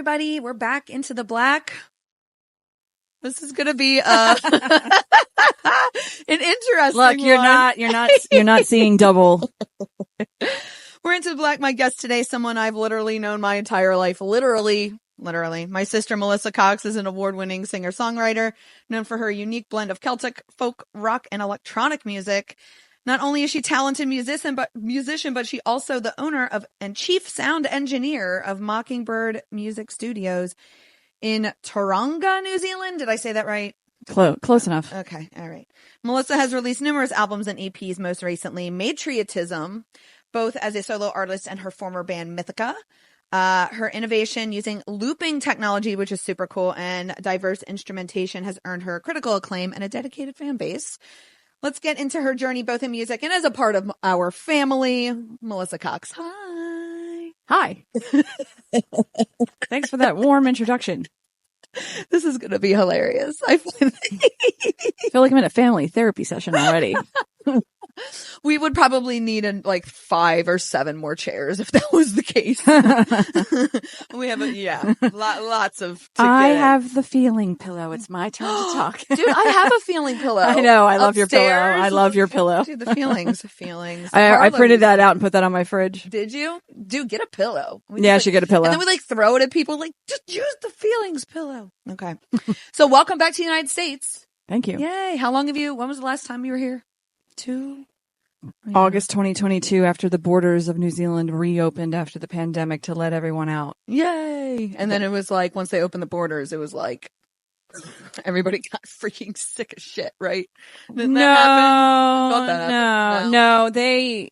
everybody. We're back into the black. This is going to be an interesting Look, you're not seeing double. We're into the black. My guest today, someone I've literally known my entire life. Literally. My sister, Melissa Cox, is an award-winning singer-songwriter known for her unique blend of Celtic, folk, rock, and electronic music. Not only is she a talented musician, but she also the owner of and chief sound engineer of Mockingbird Music Studios in Tauranga, New Zealand. Did I say that right? Close enough. Okay. All right. Melissa has released numerous albums and EPs, most recently Matriotism, both as a solo artist and her former band Mythica. Her innovation using looping technology, which is super cool, and diverse instrumentation has earned her critical acclaim and a dedicated fan base. Let's get into her journey, both in music and as a part of our family. Melissa Cox. Hi. Hi. Thanks for that warm introduction. This is going to be hilarious. I feel like I'm in a family therapy session already. We would probably need 5 or 7 more chairs if that was the case. We have lots of. I have the feeling pillow. It's my turn to talk. Dude, I have a feeling pillow. I know. I love your pillow. I love your pillow. Dude, the feelings. I printed that out and put that on my fridge. Did you? Dude, get a pillow. I should get a pillow. And then we throw it at people just use the feelings pillow. Okay. So welcome back to the United States. Thank you. Yay. When was the last time you were here? August 2022, after the borders of New Zealand reopened after the pandemic to let everyone out. Yay! And then it was once they opened the borders, it was everybody got freaking sick of shit, right? Didn't that happen? No. They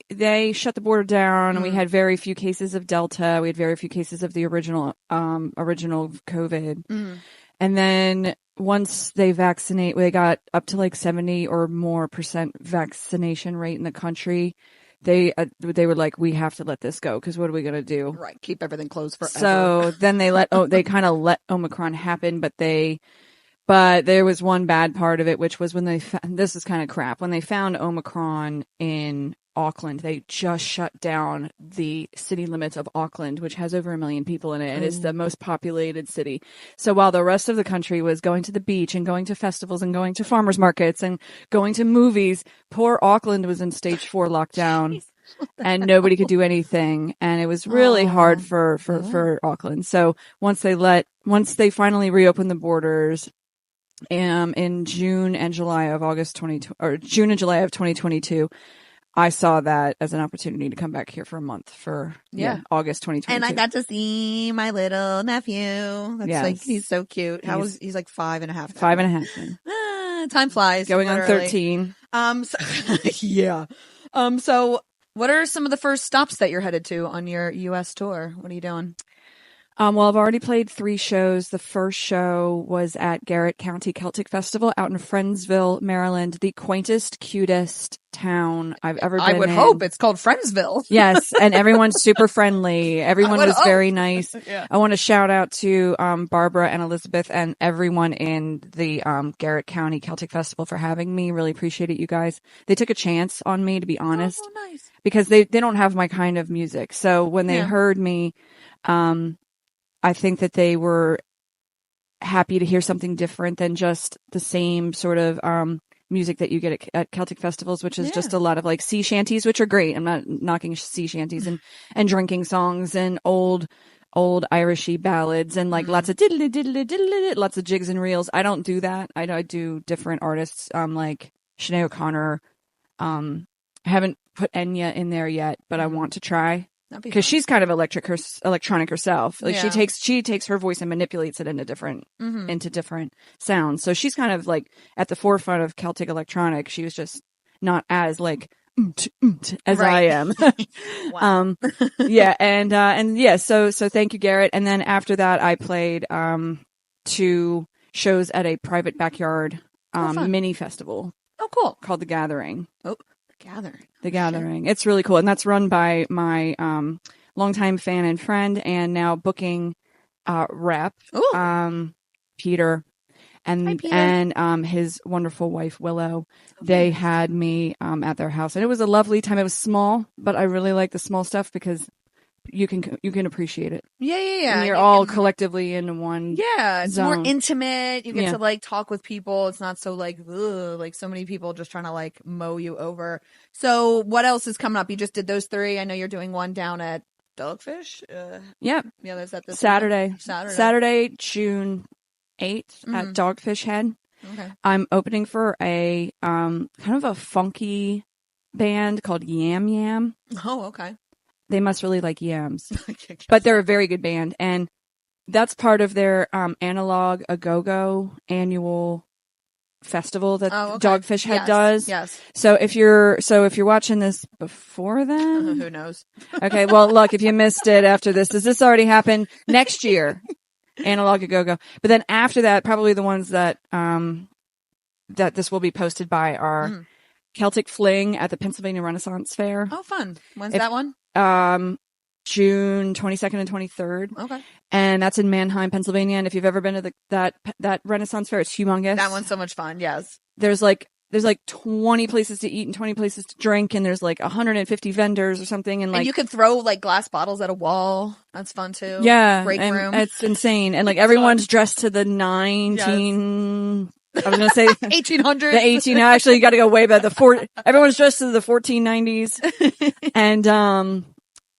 shut the border down, and we had very few cases of Delta. We had very few cases of the original COVID. And then once they got up to 70 or more % vaccination rate in the country. They were like, we have to let this go because what are we going to do? Right. Keep everything closed forever. So then they kind of let Omicron happen, but there was one bad part of it, which was when this is kind of crap. When they found Omicron in Auckland, they just shut down the city limits of Auckland, which has over 1 million people in it. And it's the most populated city. So while the rest of the country was going to the beach and going to festivals and going to farmers markets and going to movies, poor Auckland was in stage 4 lockdown. And nobody could do anything. And it was really hard for Auckland. So once they finally reopened the borders, in June and July of 2022, I saw that as an opportunity to come back here for a month for August 2022. And I got to see my little nephew. That's he's so cute. He's 5 and a half. 5 and a half. Time flies. Going literally. On 13. So what are some of the first stops that you're headed to on your U.S. tour? What are you doing? Well, I've already played 3 shows. The first show was at Garrett County Celtic Festival out in Friendsville, Maryland, the quaintest, cutest town I've ever been in. I would hope it's called Friendsville. Yes, and everyone's super friendly. Everyone was very nice. Yeah. I want to shout out to Barbara and Elizabeth and everyone in the Garrett County Celtic Festival for having me. Really appreciate it, you guys. They took a chance on me, to be honest. Oh, nice. Because they don't have my kind of music. So when they heard me, I think that they were happy to hear something different than just the same sort of music that you get at Celtic festivals, which is just a lot of sea shanties, which are great. I'm not knocking sea shanties and drinking songs and old Irishy ballads and lots of diddly diddly diddly, lots of jigs and reels. I don't do that. I do different artists like Sinead O'Connor. I haven't put Enya in there yet, but I want to try. Because she's kind of electronic herself. She takes her voice and manipulates it into different sounds. So she's kind of at the forefront of Celtic electronic. She was just not as as I am. Wow. So thank you, Garrett. And then after that, I played 2 shows at a private backyard mini festival. Oh, cool. Called The Gathering. Oh. The Gathering. It's really cool. And that's run by my longtime fan and friend and now booking rep, Peter. And his wonderful wife, Willow. They had me at their house. And it was a lovely time. It was small, but I really like the small stuff because you can appreciate it. Yeah. And you're all collectively in one it's zone. more intimate. You get to like talk with people. It's not so like, ugh, like so many people just trying to like mow you over. So what else is coming up? You just did those 3. I know you're doing one down at Dogfish. Yeah, there's that this Saturday, June 8th Mm-hmm. at Dogfish Head. Okay. I'm opening for a kind of a funky band called Yam Yam. Oh, okay. They must really like yams, but they're a very good band, and that's part of their Analog A Go-Go annual festival that Dogfish Head does. Yes. So if you're watching this before then, who knows? Okay. Well, look, if you missed it after this, does this already happen next year? Analog A Go-Go. But then after that, probably the ones that that this will be posted by are Celtic Fling at the Pennsylvania Renaissance Fair. Oh, fun. When's that one? June 22nd and 23rd. Okay. And that's in Mannheim, Pennsylvania. And if you've ever been to that Renaissance Fair, it's humongous. That one's so much fun. Yes. There's like 20 places to eat and 20 places to drink, and there's like 150 vendors or something, and you could throw like glass bottles at a wall. That's fun too. Yeah, break room. It's insane, and like everyone's dressed to the 19. Yes. I was gonna say 1800s. The 18. Actually, you got to go way back. Everyone's dressed to the 1490s,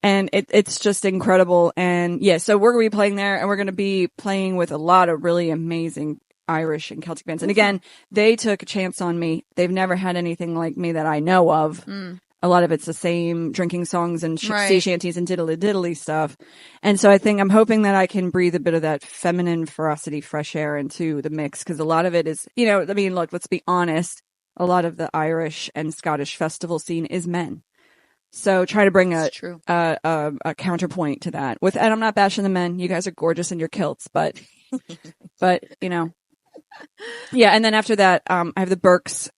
and it's just incredible. And yeah, so we're gonna be playing there, and we're gonna be playing with a lot of really amazing Irish and Celtic bands. And again, they took a chance on me. They've never had anything like me that I know of. A lot of it's the same drinking songs and sea shanties and diddly stuff. And so I'm hoping that I can breathe a bit of that feminine ferocity, fresh air into the mix. Cause a lot of it is, look, let's be honest. A lot of the Irish and Scottish festival scene is men. So try to bring a counterpoint to that and I'm not bashing the men. You guys are gorgeous in your kilts, but yeah. And then after that, I have the Burke's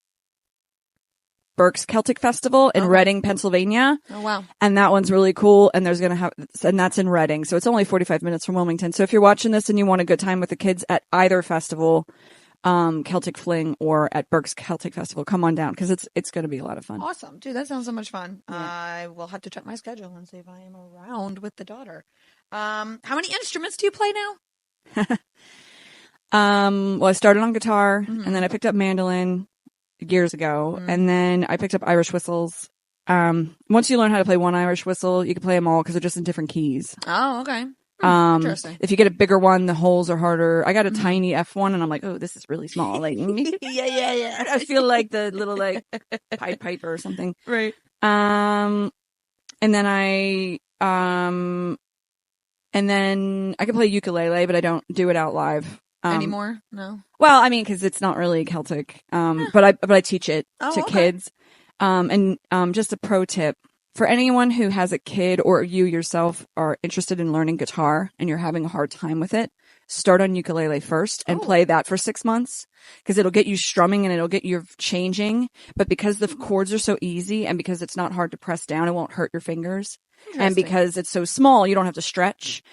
Celtic Festival in Reading, Pennsylvania. Oh, wow. And that one's really cool. And and that's in Reading. So it's only 45 minutes from Wilmington. So if you're watching this and you want a good time with the kids at either festival, Celtic Fling or at Burke's Celtic Festival, come on down. Cause it's going to be a lot of fun. Awesome. Dude, that sounds so much fun. Yeah. I will have to check my schedule and see if I am around with the daughter. How many instruments do you play now? Well, I started on guitar and then I picked up mandolin years ago and then I picked up Irish whistles. Once you learn how to play one Irish whistle, you can play them all because they're just in different keys. Oh, okay. Interesting. If you get a bigger one, the holes are harder. I got a tiny F1 and I'm like, oh, this is really small. Like, yeah. I feel like the little like Pied Piper or something. Right. And then I can play ukulele, but I don't do it out live. Anymore? No. Well, I mean, cause it's not really Celtic. But I teach it to kids. And just a pro tip for anyone who has a kid or you yourself are interested in learning guitar and you're having a hard time with it, start on ukulele first and play that for 6 months because it'll get you strumming and it'll get you changing. But because the chords are so easy and because it's not hard to press down, it won't hurt your fingers. And because it's so small, you don't have to stretch.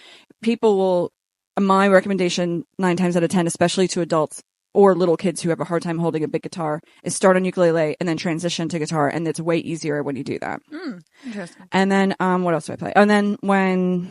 My recommendation 9 times out of 10, especially to adults or little kids who have a hard time holding a big guitar, is start on ukulele and then transition to guitar. And it's way easier when you do that. Interesting. And then, what else do I play? And then I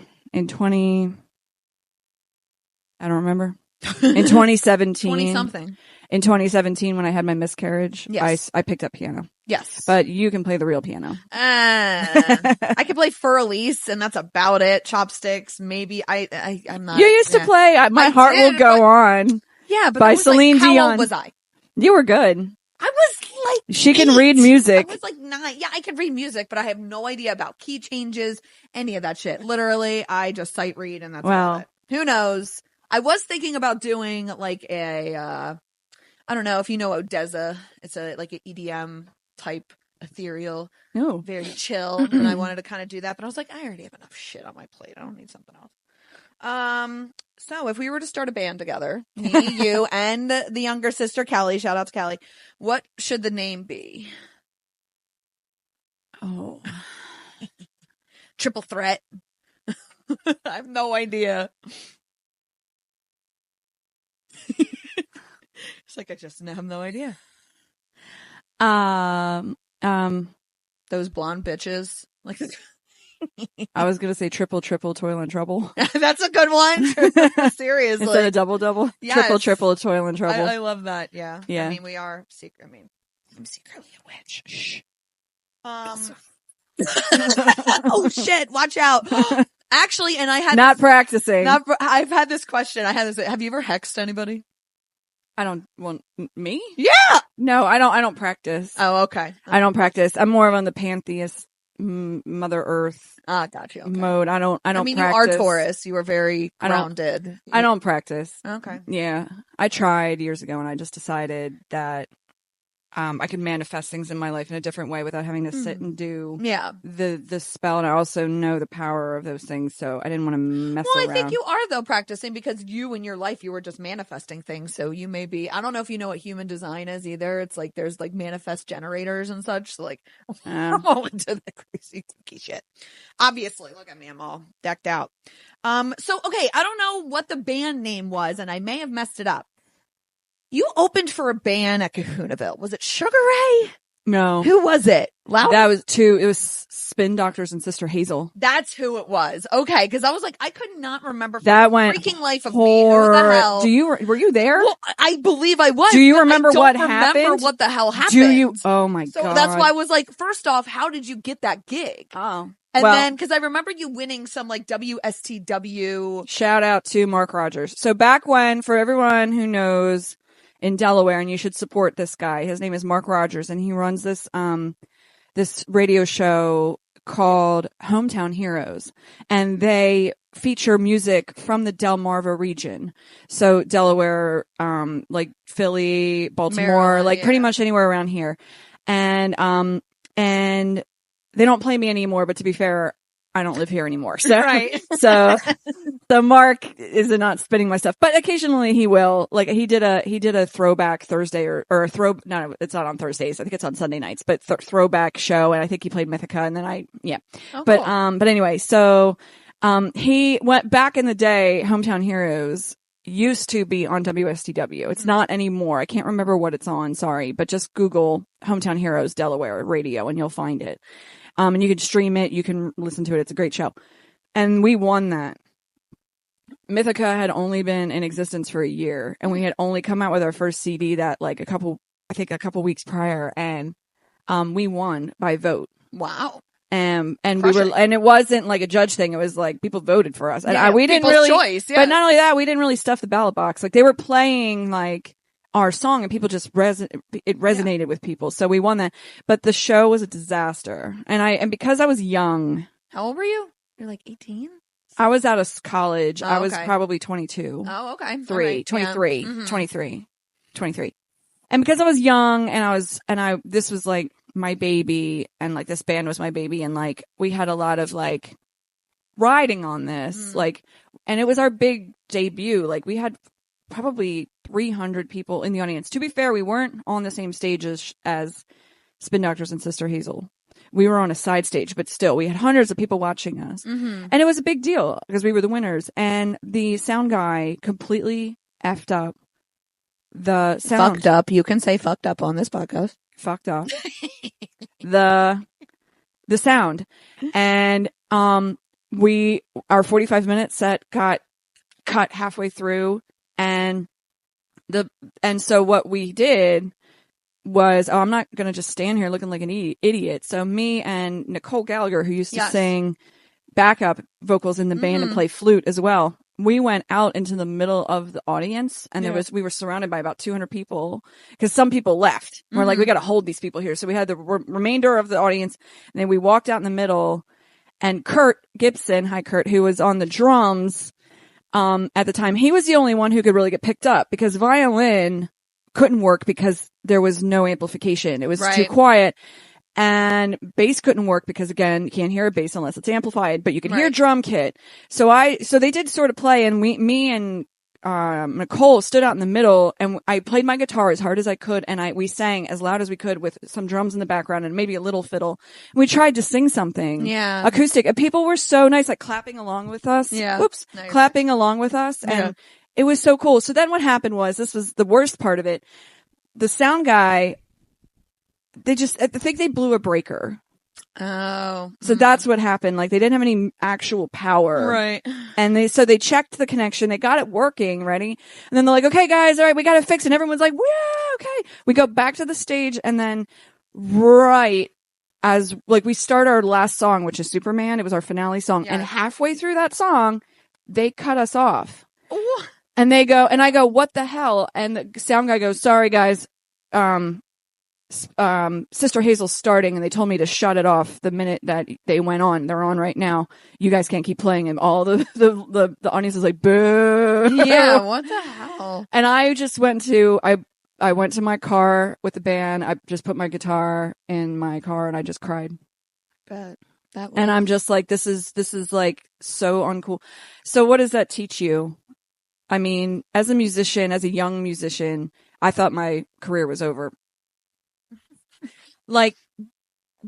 don't remember. In 2017. 20-something. In 2017, when I had my miscarriage, yes. I picked up piano. Yes. But you can play the real piano. I can play Fur Elise, and that's about it. Chopsticks, maybe. I'm not. You used to play My Heart Will Go On. Yeah, but by Celine Dion. How old was I? You were good. I was like She 8. can read music. I was like 9. Yeah, I can read music, but I have no idea about key changes, any of that shit. Literally, I just sight read, and that's about it. Who knows? I was thinking about doing like I don't know if you know Odessa. It's like an EDM type ethereal, very chill. And I wanted to kind of do that, but I was like, I already have enough shit on my plate. I don't need something else. So if we were to start a band together, me, you, and the younger sister, Callie, shout out to Callie, what should the name be? Oh. Triple Threat. I have no idea. It's like I just have no idea. Those blonde bitches. Like I was going to say triple, toil and trouble. That's a good one. Seriously. Instead of double. Yes. Triple, toil and trouble. I love that. Yeah. Yeah. I mean, I'm secretly a witch. Shh. Oh shit, watch out. Actually, and I had not practicing. I've had this question. Have you ever hexed anybody? Me? Yeah. No, I don't practice. Oh, okay. I don't practice. I'm more of on the pantheist, Mother Earth. Gotcha. Okay. Mode. I don't practice. You are Taurus. You are very grounded. I don't practice. Okay. Yeah. I tried years ago and I just decided that I could manifest things in my life in a different way without having to sit and do the spell. And I also know the power of those things, so I didn't want to mess around. Well, I think you are, though, practicing, because you in your life, you were just manifesting things. So you may be, I don't know if you know what human design is either. It's like there's like manifest generators and such. So like I'm all into the crazy thinky shit. Obviously, look at me, I'm all decked out. So okay, I don't know what the band name was, and I may have messed it up. You opened for a band at Kahunaville. Was it Sugar Ray? No. Who was it? Loud? That was two. It was Spin Doctors and Sister Hazel. That's who it was. Okay, because I was like, I could not remember. That went freaking life of me. Who the hell? Were you there? Well, I believe I was. Do you remember what happened? I don't remember what the hell happened. Do you? Oh my God. So that's why I was like, first off, how did you get that gig? Oh. And then, because I remember you winning some like WSTW. Shout out to Mark Rogers. So back when, for everyone who knows, in Delaware, and you should support this guy. His name is Mark Rogers, and he runs this this radio show called Hometown Heroes, and they feature music from the Delmarva region. So Delaware, like Philly, Baltimore, Maryland, like pretty much anywhere around here. And they don't play me anymore, but to be fair, I don't live here anymore. So, right. so Mark is not spinning my stuff, but occasionally he will. Like he did a throwback Thursday or a no, it's not on Thursdays. I think it's on Sunday nights, but throwback show. And I think he played Mythica, and then but anyway, so, he went back in the day. Hometown Heroes used to be on WSTW. It's not anymore. I can't remember what it's on. Sorry, but just Google Hometown Heroes Delaware radio and you'll find it. And you can stream it. You can listen to it. It's a great show. And we won that. Mythica had only been in existence for a year, and we had only come out with our first CD that like a couple weeks prior, and we won by vote. Wow. And we were, and it wasn't like a judge thing. It was like people voted for us, and we didn't really. Choice, But not only that, we didn't really stuff the ballot box. Like they were playing like our song, and people just it resonated with people. So we won that. But the show was a disaster, and because I was young. How old were you? You're like 18. I was out of college. Oh, I was probably 22. Oh, okay. 23. Yeah. 23. And because I was young, and this was like my baby, and like this band was my baby, and like we had a lot of like riding on this, like, and it was our big debut. Like we had probably 300 people in the audience. To be fair, we weren't on the same stage as Spin Doctors and Sister Hazel. We were on a side stage, but still, we had hundreds of people watching us. And it was a big deal because we were the winners. And the sound guy completely effed up the sound. Fucked up. You can say fucked up on this podcast. Fucked up. the sound. And our 45-minute set got cut halfway through. And so what we did was, I'm not going to just stand here looking like an idiot. So me and Nicole Gallagher, who used to sing backup vocals in the band and play flute as well, we went out into the middle of the audience, and we were surrounded by about 200 people because some people left. We're like, we got to hold these people here. So we had the remainder of the audience, and then we walked out in the middle, and Kurt Gibson, hi Kurt, who was on the drums, at the time, he was the only one who could really get picked up because violin couldn't work because there was no amplification. It was too quiet. And bass couldn't work because, again, you can't hear a bass unless it's amplified, but you can hear drum kit. So they did sort of play, and me and Nicole stood out in the middle, and I played my guitar as hard as I could, and we sang as loud as we could with some drums in the background and maybe a little fiddle. We tried to sing something acoustic, and people were so nice, like clapping along with us. Clapping along with us, and it was so cool. So then what happened was, this was the worst part of it. The sound guy, I think they blew a breaker. Oh. So that's what happened. Like, they didn't have any actual power. Right. And they checked the connection. They got it working, ready? And then they're like, okay, guys, all right, we got it fixed. And everyone's like, yeah, okay. We go back to the stage, and then right as, like, we start our last song, which is Superman. It was our finale song. Yeah. And halfway through that song, they cut us off. Ooh. And they go, and I go, what the hell? And the sound guy goes, sorry, guys. Sister Hazel's starting, and they told me to shut it off the minute that they went on. They're on right now. You guys can't keep playing. And all the audience is like, boo. Yeah, what the hell? And I just went to, I went to my car with the band. I just put my guitar in my car, and I just cried. But that was... And I'm just like, this is like so uncool. So what does that teach you? I mean, as a musician, as a young musician, I thought my career was over. Like,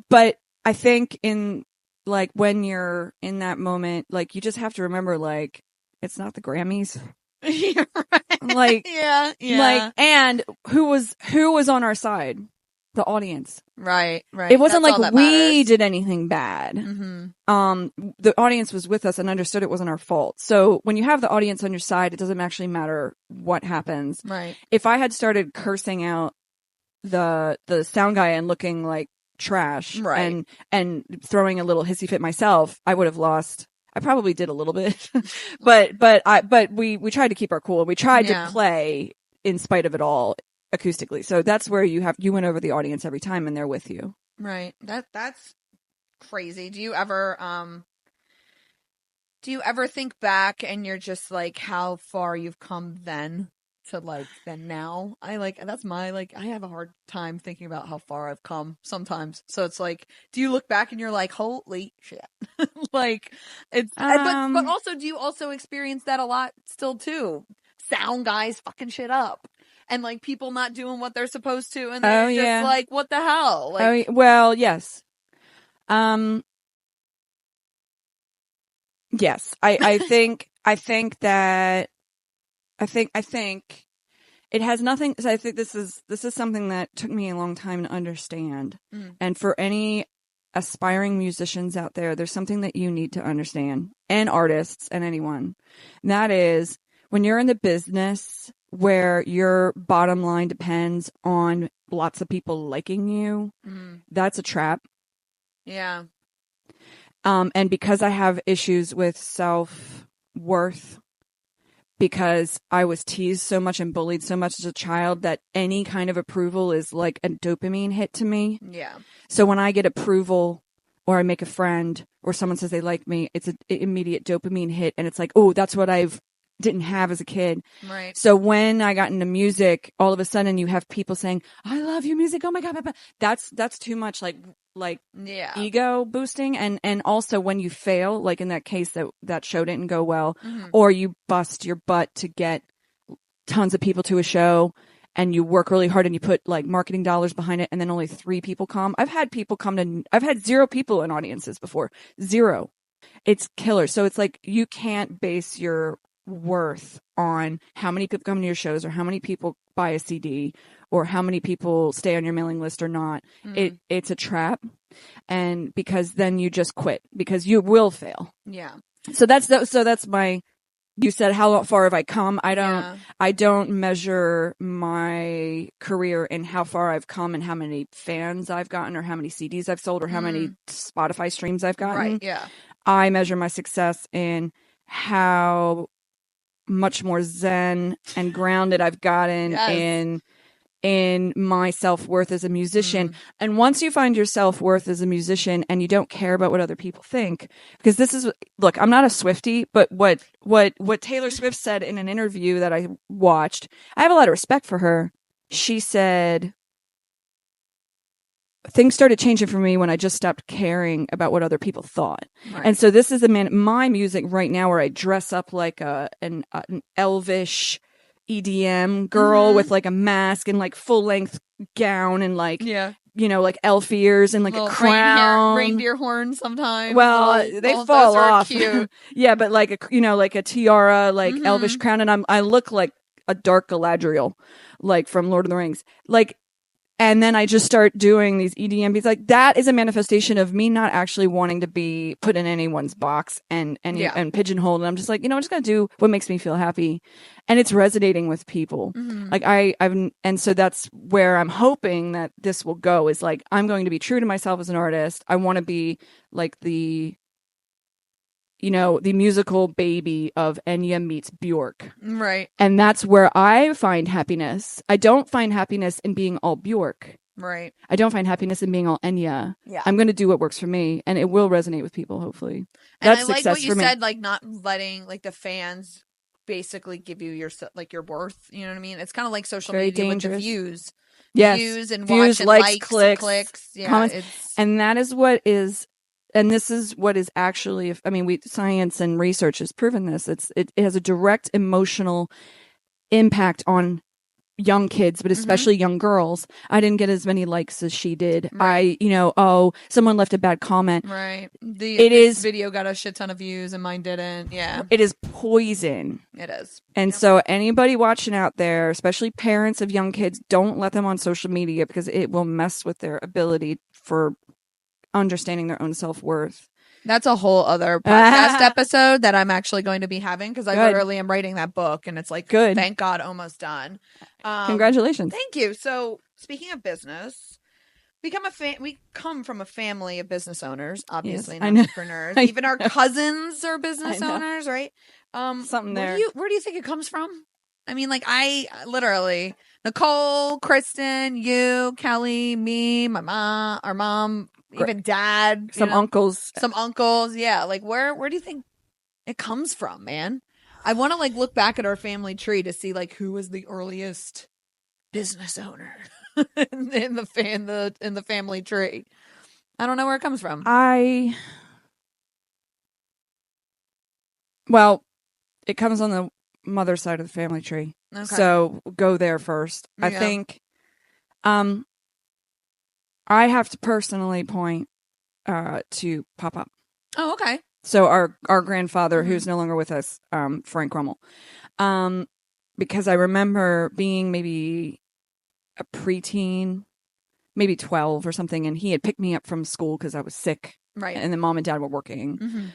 but I think in, like, when you're in that moment, like, you just have to remember, like, it's not the Grammys. You're right. Like, yeah. Like, and who was on our side? The audience. Right. It wasn't That's like we did anything bad. Mm-hmm. The audience was with us and understood it wasn't our fault. So when you have the audience on your side, it doesn't actually matter what happens. Right. If I had started cursing out the sound guy and looking like trash, right, and throwing a little hissy fit myself, I would have lost. I probably did a little bit, but we tried to keep our cool. We tried to play in spite of it all acoustically. So that's where you win over the audience every time, and they're with you. Right. That's crazy. Do you ever think back and you're just like how far you've come then to like then now? I have a hard time thinking about how far I've come sometimes. So it's like, do you look back and you're like, holy shit? Like, it's but also, do you also experience that a lot still too? Sound guys fucking shit up. And like people not doing what they're supposed to, and they're just like, what the hell? Like, well, yes. Yes. I think it has nothing. I think this is something that took me a long time to understand. And for any aspiring musicians out there, there's something that you need to understand, and artists and anyone. And that is, when you're in the business where your bottom line depends on lots of people liking you, that's a trap. Yeah. And because I have issues with self-worth, because I was teased so much and bullied so much as a child, that any kind of approval is like a dopamine hit to me. Yeah. So when I get approval, or I make a friend, or someone says they like me, it's an immediate dopamine hit. And it's like, oh, that's what didn't have as a kid. Right. So when I got into music, all of a sudden you have people saying, I love your music. Oh my God. That's too much like ego boosting. And also when you fail, like in that case that show didn't go well, or you bust your butt to get tons of people to a show, and you work really hard and you put like marketing dollars behind it, and then only 3 people come. I've had 0 people in audiences before. 0. It's killer. So it's like, you can't base your worth on how many people come to your shows, or how many people buy a CD, or how many people stay on your mailing list or not. It's a trap. And because then you just quit, because you will fail. Yeah. So that's my, you said, how far have I come? I don't measure my career in how far I've come and how many fans I've gotten, or how many CDs I've sold, or how many Spotify streams I've gotten. Right. Yeah. I measure my success in how much more zen and grounded I've gotten in my self-worth as a musician. And once you find your self-worth as a musician, and you don't care about what other people think, because look, I'm not a Swiftie, but what Taylor Swift said in an interview that I watched, I have a lot of respect for her. She said, things started changing for me when I just stopped caring about what other people thought. Right. And so this is my music right now, where I dress up like an elvish EDM girl with like a mask and like full length gown, and like, like elf ears and like a crown, reindeer horns sometimes. Well, they fall off. Cute. Yeah, but like a tiara, like elvish crown, and I look like a dark Galadriel, like from Lord of the Rings. Like, And then I just start doing these EDM beats. Like, that is a manifestation of me not actually wanting to be put in anyone's box and pigeonholed. And I'm just like, I'm just going to do what makes me feel happy. And it's resonating with people. Mm-hmm. Like and so that's where I'm hoping that this will go, is like, I'm going to be true to myself as an artist. I want to be like the musical baby of Enya meets Bjork. Right. And that's where I find happiness. I don't find happiness in being all Bjork. Right. I don't find happiness in being all Enya. Yeah. I'm going to do what works for me, and it will resonate with people, hopefully. And that's I like what you said, like, not letting, like, the fans basically give you your worth. You know what I mean? It's kind of like social media dangerous. With the views. Yes. Views and views, likes, clicks. Yeah. Comments. And that is what is... And this is what is actually, science and research has proven this. It has a direct emotional impact on young kids, but especially young girls. I didn't get as many likes as she did. Right. Someone left a bad comment. Right. This video got a shit ton of views and mine didn't. Yeah. It is poison. It is. And so anybody watching out there, especially parents of young kids, don't let them on social media, because it will mess with their ability for understanding their own self-worth. That's a whole other podcast episode that I'm actually going to be having, because I literally am writing that book, and it's like, good. Thank God, almost done. Congratulations. Thank you. So, speaking of business, we come from a family of business owners, obviously, yes, and entrepreneurs. Even our cousins are business owners, right? Something there. Where do you think it comes from? I mean, like, I literally, Nicole, Kristen, you, Kelly, me, my mom, our mom, even dad, some uncles, yeah. Like, where do you think it comes from, man? I want to, like, look back at our family tree to see, like, who was the earliest business owner in the family tree. I don't know where it comes from. Well, it comes on the mother's side of the family tree. Okay. So go there first. Yeah. I think I have to personally point to Papa. Oh, okay. So our grandfather, who's no longer with us, Frank Rummel. Because I remember being maybe a preteen, maybe 12 or something, and he had picked me up from school because I was sick. Right. And then mom and dad were working. Mm-hmm.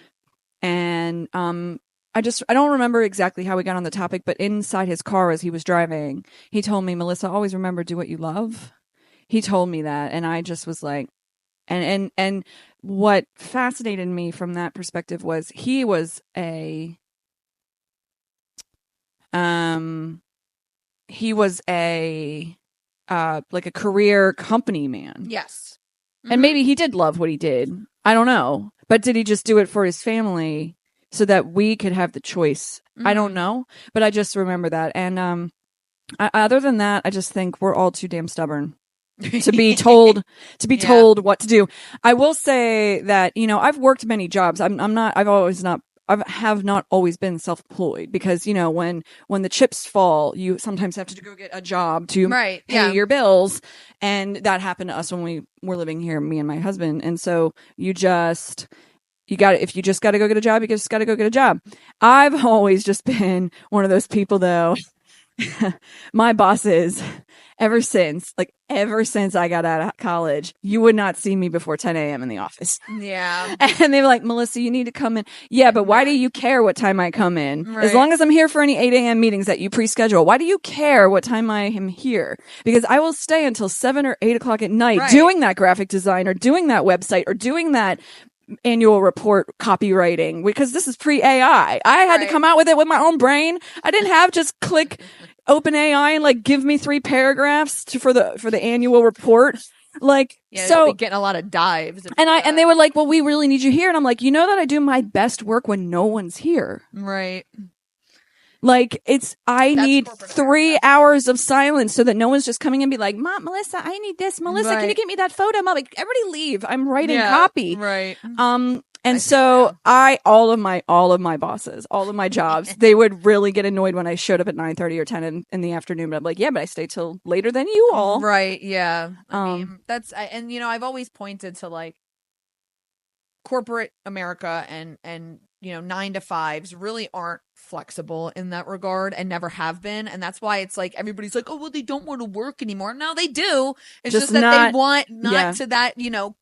And I don't remember exactly how we got on the topic, but inside his car as he was driving, he told me, Melissa, always remember, do what you love. He told me that, and I just was like, and what fascinated me from that perspective was he was a like a career company man. Yes. Mm-hmm. And maybe he did love what he did. I don't know. But did he just do it for his family so that we could have the choice? Mm-hmm. I don't know. But I just remember that. And other than that, I just think we're all too damn stubborn to be told told what to do. I will say that, I've worked many jobs. I have not always been self-employed, because, when the chips fall, you sometimes have to go get a job to pay your bills. And that happened to us when we were living here, me and my husband. And so if you just got to go get a job, you just got to go get a job. I've always just been one of those people, though. My bosses, ever since I got out of college, you would not see me before 10 a.m. in the office. Yeah. And they were like, Melissa, you need to come in. Yeah, but why do you care what time I come in? Right. As long as I'm here for any 8 a.m. meetings that you pre-schedule, why do you care what time I am here? Because I will stay until 7 or 8 o'clock at night doing that graphic design or doing that website or doing that annual report copywriting, because this is pre-AI. I had to come out with it with my own brain. I didn't have just click open AI and like give me 3 paragraphs for the annual report. Like, so getting a lot of dives. And they were like, well, we really need you here. And I'm like, that I do my best work when no one's here. Right. Like, I need 3 hours of silence so that no one's just coming in and be like, Mom, Melissa, I need this. Melissa, can you get me that photo? Mom, like, everybody leave. I'm writing copy. Right. And so all of my bosses, all of my jobs, they would really get annoyed when I showed up at 9:30 or 10 in the afternoon. But I'm like, yeah, but I stay till later than you all. Right. Yeah. I mean, I've always pointed to, like, corporate America and 9-to-5s really aren't flexible in that regard and never have been. And that's why it's like everybody's like, oh, well, they don't want to work anymore. No, they do. It's just that they want not to that,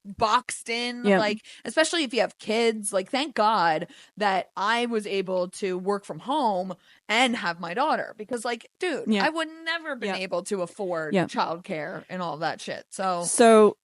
boxed in, like, especially if you have kids. Like, thank God that I was able to work from home and have my daughter because, like, dude, I would never been able to afford childcare and all that shit. So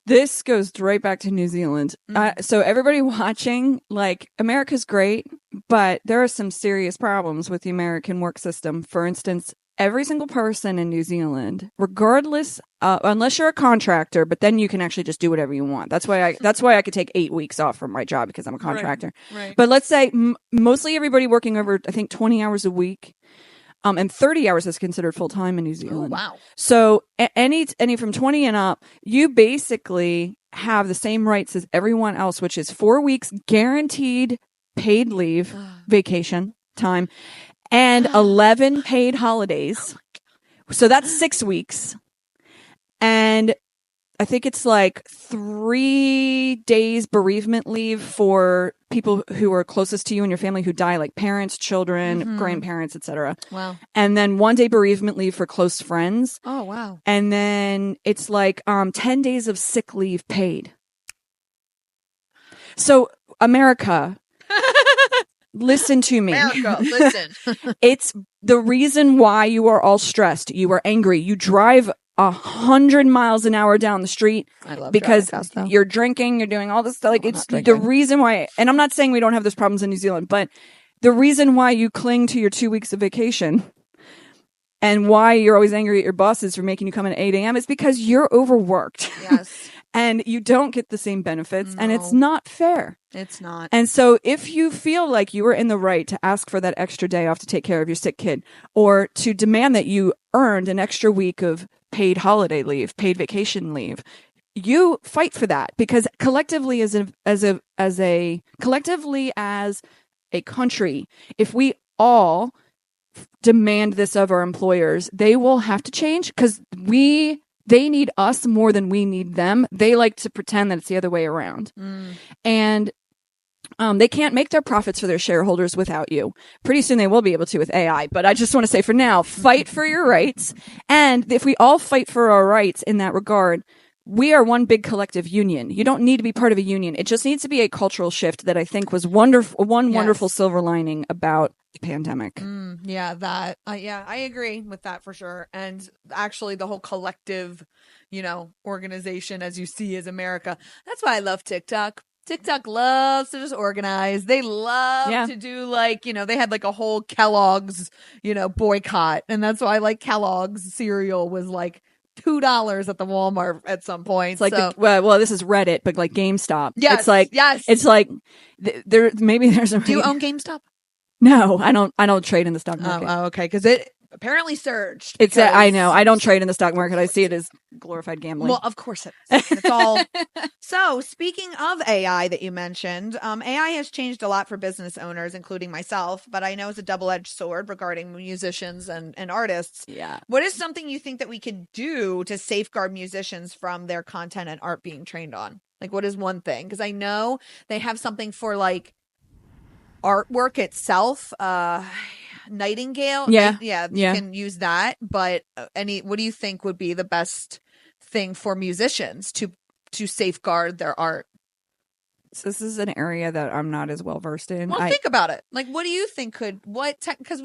this goes right back to New Zealand. So everybody watching, like, America's great, but there are some serious problems with the American work system. For instance, every single person in New Zealand, regardless, unless you're a contractor, but then you can actually just do whatever you want. That's why I could take 8 weeks off from my job because I'm a contractor. Right. But let's say mostly everybody working over, I think, 20 hours a week. And 30 hours is considered full-time in New Zealand. Oh, wow. So any from 20 and up, you basically have the same rights as everyone else, which is 4 weeks guaranteed paid leave, vacation time, and 11 paid holidays. So that's 6 weeks. And I think it's like 3 days bereavement leave for people who are closest to you in your family who die, like parents, children, grandparents, etc. Wow. And then 1 day bereavement leave for close friends. Oh, wow. And then it's like 10 days of sick leave paid. So America, listen to me. America, listen. It's the reason why you are all stressed. You are angry. You drive 100 miles an hour down the street because you're drinking, you're doing all this stuff. Like, it's the reason why, and I'm not saying we don't have those problems in New Zealand, but the reason why you cling to your 2 weeks of vacation and why you're always angry at your bosses for making you come in at 8 a.m. is because you're overworked. Yes. And you don't get the same benefits, and it's not fair. It's not. And so if you feel like you are in the right to ask for that extra day off to take care of your sick kid, or to demand that you earned an extra week of paid holiday leave, paid vacation leave, you fight for that, because collectively as a country, if we all demand this of our employers, they will have to change, because they need us more than we need them. They like to pretend that it's the other way around. And they can't make their profits for their shareholders without you. Pretty soon they will be able to with AI. But I just want to say, for now, fight for your rights. And if we all fight for our rights in that regard, we are one big collective union. You don't need to be part of a union. It just needs to be a cultural shift that I think was wonderful. Wonderful silver lining about the pandemic. I agree with that for sure. And actually the whole collective, organization, as you see, is America. That's why I love TikTok. TikTok loves to just organize. They love to do, like, they had like a whole Kellogg's, boycott. And that's why, like, Kellogg's cereal was like $2 at the Walmart at some point. It's like, well, this is Reddit, but like GameStop. Yes, it's like, it's like there. Maybe there's a. Do you own GameStop? No, I don't. I don't trade in the stock market. Oh, okay, because it apparently surged. I know. I don't trade in the stock market. I see it as glorified gambling. Well, of course it is. It's all. So, speaking of AI that you mentioned, AI has changed a lot for business owners, including myself, but I know it's a double-edged sword regarding musicians and artists. Yeah. What is something you think that we could do to safeguard musicians from their content and art being trained on? Like, what is one thing? Because I know they have something for, like, artwork itself. Nightingale. You can use that. But what do you think would be the best thing for musicians to safeguard their art? So this is an area that I'm not as well versed in. Well, think about it. Like, what do you think because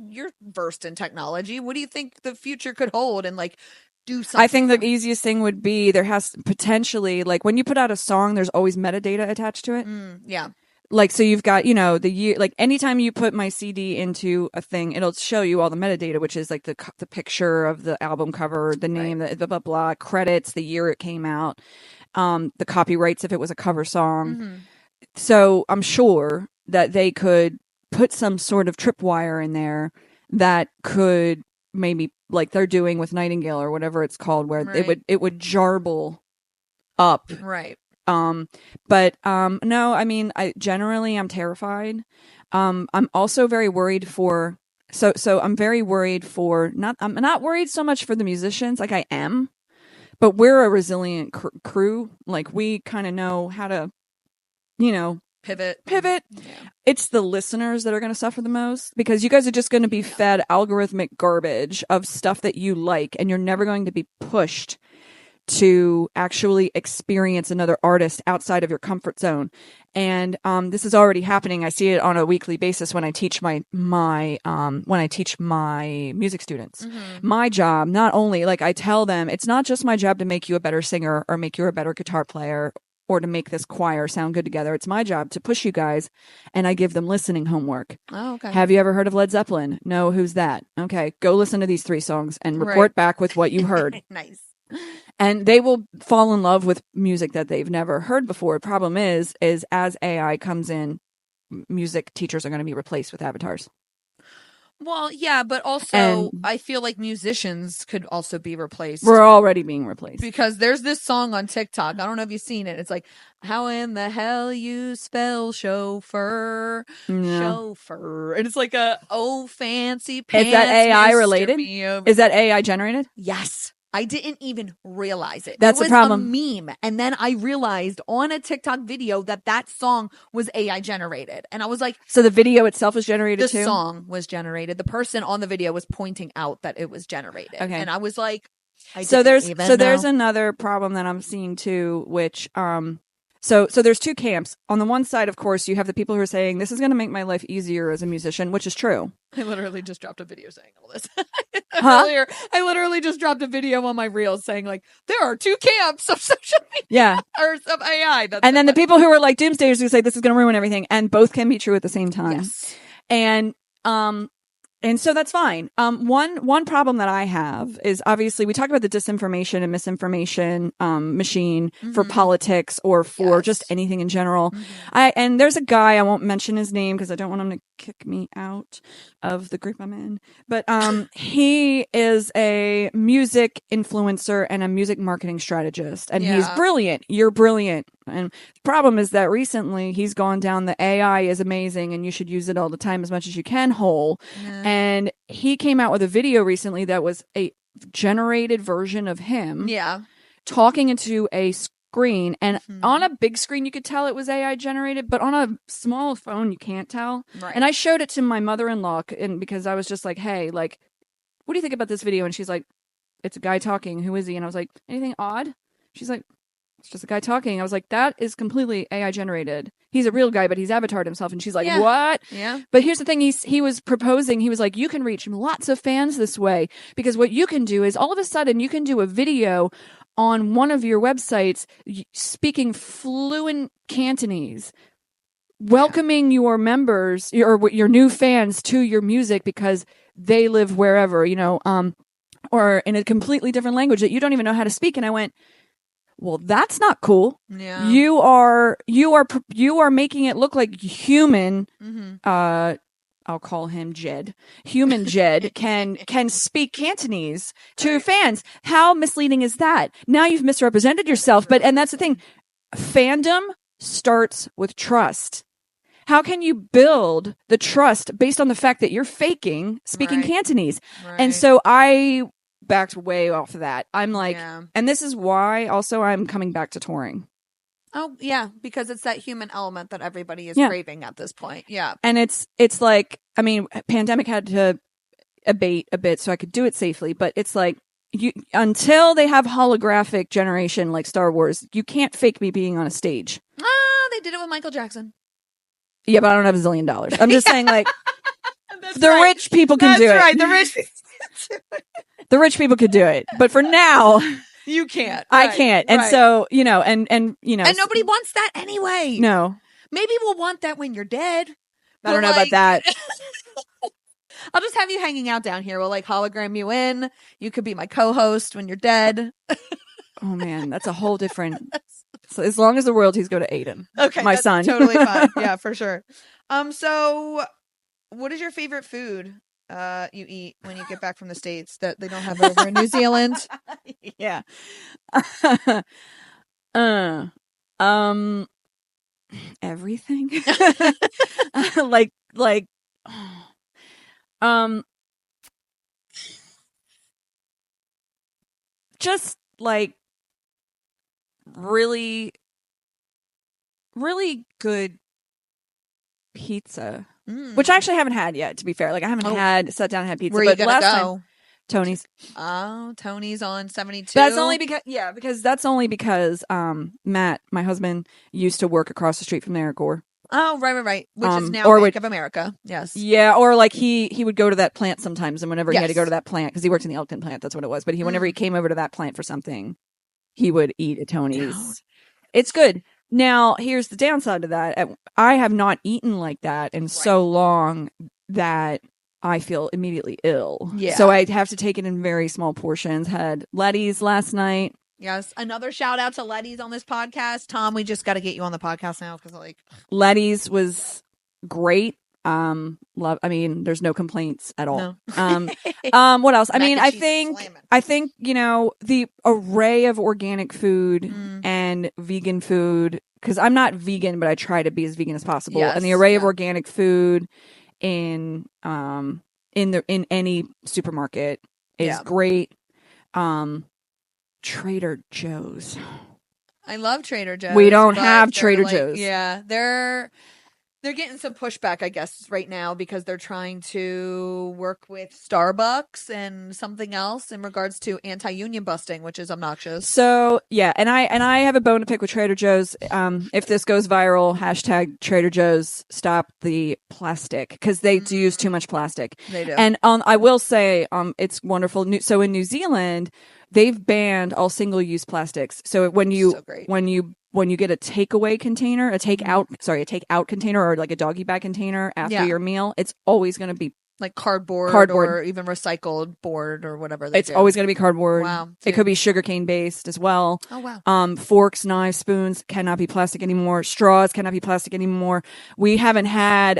you're versed in technology. What do you think the future could hold, and like do something? I think the easiest thing would be, there has potentially, like, when you put out a song, there's always metadata attached to it. Yeah. Like, so you've got, the year, like, anytime you put my CD into a thing, it'll show you all the metadata, which is like the picture of the album cover, the name, the blah, blah, blah, credits, the year it came out, the copyrights if it was a cover song. Mm-hmm. So I'm sure that they could put some sort of tripwire in there that could maybe, like they're doing with Nightingale or whatever it's called, where it would jarble up. Right. But no, I mean, I'm terrified. I'm also very worried for, so I'm very worried for, I'm not worried so much for the musicians, like I am, but we're a resilient crew. Like, we kind of know how to pivot. Yeah. It's the listeners that are going to suffer the most, because you guys are just going to be fed algorithmic garbage of stuff that you like, and you're never going to be pushed to actually experience another artist outside of your comfort zone. And this is already happening. I see it on a weekly basis when I teach my music students. My job, not only, like, I tell them, it's not just my job to make you a better singer or make you a better guitar player or to make this choir sound good together. It's my job to push you guys, and I give them listening homework. Oh, okay. Have you ever heard of Led Zeppelin? No, who's that? Okay, go listen to these 3 songs and report back with what you heard. Nice. And they will fall in love with music that they've never heard before. Problem is as AI comes in, music teachers are going to be replaced with avatars. Well, yeah, but also I feel like musicians could also be replaced. We're already being replaced. Because there's this song on TikTok. I don't know if you've seen it. It's like, how in the hell you spell chauffeur? Yeah. Chauffeur. And it's like fancy Is pants. that AI Mr. related? Is that AI generated? Yes. I didn't even realize it. That's it was the problem. A meme. And then I realized on a TikTok video that song was AI generated. And I was like, so the video itself was generated too? The song was generated. The person on the video was pointing out that it was generated. Okay. And I was like, there's another problem that I'm seeing too, which so there's 2 camps. On the one side, of course, you have the people who are saying this is going to make my life easier as a musician, which is true. I literally just dropped a video saying all this. Earlier, I literally just dropped a video on my reels saying, like, there are 2 camps of social media or of AI. And then the people who are like doomsdayers who say this is going to ruin everything, and both can be true at the same time. Yes. And so that's fine. One problem that I have is, obviously we talk about the disinformation and misinformation machine for politics or for just anything in general. And there's a guy, I won't mention his name because I don't want him to kick me out of the group I'm in. But he is a music influencer and a music marketing strategist, and he's brilliant. You're brilliant. And the problem is that recently he's gone down the AI is amazing and you should use it all the time as much as you can hole. And he came out with a video recently that was a generated version of him talking into a screen. And on a big screen, you could tell it was AI generated, but on a small phone, you can't tell. Right. And I showed it to my mother-in-law because I was just like, hey, like, what do you think about this video? And she's like, it's a guy talking. Who is he? And I was like, anything odd? She's like, it's just a guy talking. I was like, that is completely AI generated. He's a real guy, but he's avatared himself. And she's like, what? Yeah. But here's the thing. He was proposing, he was like, you can reach lots of fans this way, because what you can do is all of a sudden you can do a video on one of your websites speaking fluent Cantonese, welcoming your members or your new fans to your music because they live wherever, or in a completely different language that you don't even know how to speak. And I went, well, that's not cool. Yeah. You are making it look like human. I'll call him Jed. Human Jed can speak Cantonese to fans. How misleading is that? Now you've misrepresented yourself. And that's the thing. Fandom starts with trust. How can you build the trust based on the fact that you're faking speaking Cantonese? Right. And so I backed way off of that. I'm like, and this is why also I'm coming back to touring. Oh yeah, because it's that human element that everybody is craving at this point. Yeah. And it's like, I mean, pandemic had to abate a bit so I could do it safely, but it's like, until they have holographic generation like Star Wars, you can't fake me being on a stage. They did it with Michael Jackson. Yeah, but I don't have $1 zillion. I'm just saying, like, rich people can do it. That's right. The rich people could do it. But for now, you can't. I can't. And so, and nobody wants that anyway. No. Maybe we'll want that when you're dead. I don't know about that. I'll just have you hanging out down here. We'll hologram you in. You could be my co-host when you're dead. Oh man, that's a whole different. So as long as the royalties go to Aiden, my son, totally fine. Yeah, for sure. So, what is your favorite food you eat when you get back from the States that they don't have over in New Zealand? Yeah. Everything. Just like really really good pizza, which I actually haven't had yet, to be fair. Like, I haven't sat down and had pizza. Where but you last go? time, Tony's. Oh, Tony's on 72. That's only because Matt, my husband, used to work across the street from the Air Corps. Oh, right. Which is now Bank of America. Yes. Yeah, or like he would go to that plant sometimes, and whenever he had to go to that plant, because he worked in the Elkton plant, that's what it was. But whenever he came over to that plant for something, he would eat at Tony's. It's good. Now, here's the downside to that. I have not eaten like that in so long that I feel immediately ill. Yeah. So I have to take it in very small portions. Had Letty's last night. Yes. Another shout out to Letty's on this podcast. Tom, we just got to get you on the podcast now because Letty's was great. There's no complaints at all. No. What else? I think, the array of organic food and vegan food, because I'm not vegan, but I try to be as vegan as possible. Yes, and the array of organic food in any supermarket is great. Trader Joe's. I love Trader Joe's. We don't have Trader Joe's. Yeah, they're getting some pushback, I guess, right now because they're trying to work with Starbucks and something else in regards to anti-union busting, which is obnoxious. So yeah, and I have a bone to pick with Trader Joe's. If this goes viral, # Trader Joe's stop the plastic, because they do use too much plastic. They do. And I will say, it's wonderful. So in New Zealand, they've banned all single-use plastics. So when you get a takeaway container, a takeout container, or like a doggy bag container after your meal, it's always going to be like cardboard or even recycled board or whatever. It's always going to be cardboard. Wow. It could be sugarcane based as well. Oh, wow. Forks, knives, spoons cannot be plastic anymore. Straws cannot be plastic anymore. We haven't had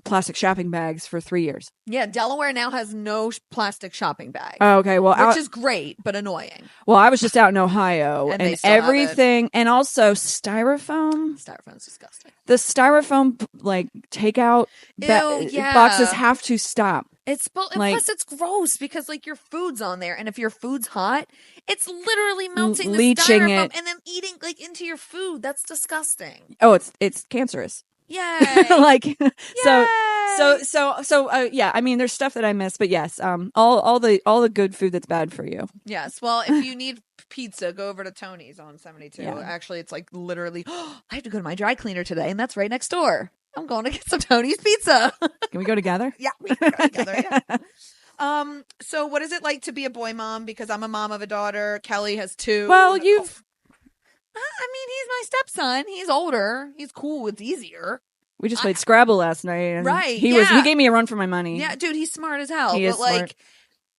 plastic shopping bags for 3 years. Yeah, Delaware now has no plastic shopping bags. Oh, okay, well, which is great, but annoying. Well, I was just out in Ohio, and everything, and also styrofoam. Styrofoam's disgusting. The styrofoam takeout boxes have to stop. Plus it's gross because your food's on there, and if your food's hot, it's literally melting the leaching styrofoam it and then eating into your food. That's disgusting. Oh, it's cancerous. Yay! There's stuff that I miss, but yes, all the good food that's bad for you. Yes. Well, if you need pizza, go over to Tony's on 72. Yeah. Actually, it's literally, I have to go to my dry cleaner today, and that's right next door. I'm going to get some Tony's pizza. Can we go together? Yeah, we can go together. Yeah. So what is it like to be a boy mom? Because I'm a mom of a daughter. Kelly has 2. Well, he's my stepson. He's older. He's cool. It's easier. We just played Scrabble last night. And right. He gave me a run for my money. Yeah, dude, he's smart as hell. He is smart.